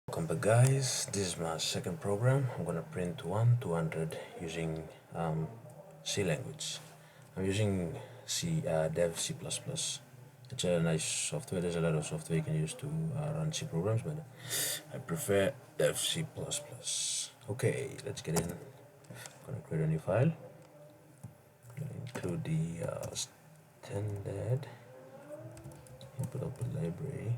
Welcome back, guys. This is my second program. I'm gonna print 1 200 using C language. I'm using Dev C++. It's a nice software. There's a lot of software you can use to run C programs, but I prefer Dev C++. Okay, let's get in. I'm gonna create a new file. I'm gonna include the standard input output library.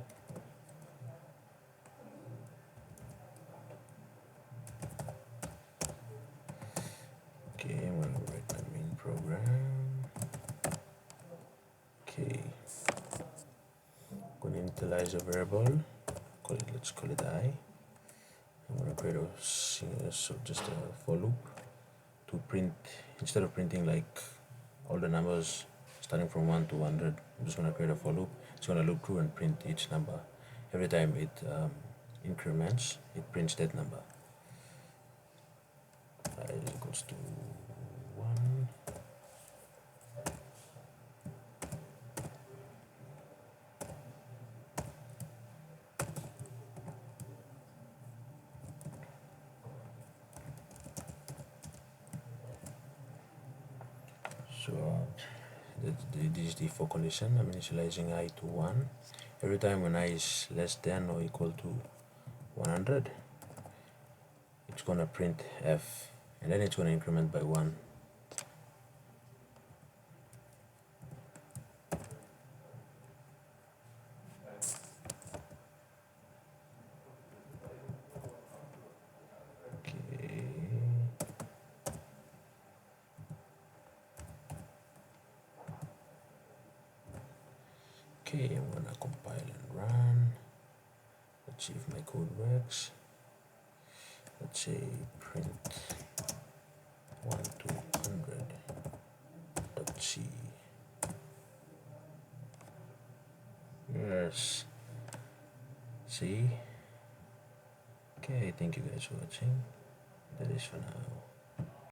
Okay, I'm gonna write my main program. Okay, I'm gonna initialize a variable. Let's call it I. I'm gonna create just a for loop to print, instead of printing like all the numbers starting from 1 to 100. I'm just gonna create a for loop. It's gonna loop through and print each number. Every time it increments, it prints that number. I is equals to 1. So this is the for condition. I'm initializing I to 1. Every time when I is less than or equal to 100, it's gonna print F, and then it's gonna increment by 1. Okay, I'm gonna compile and run. Let's see if my code works. Let's say print 1 to 100 dot C. Yes. See? Okay, thank you guys for watching. That is for now.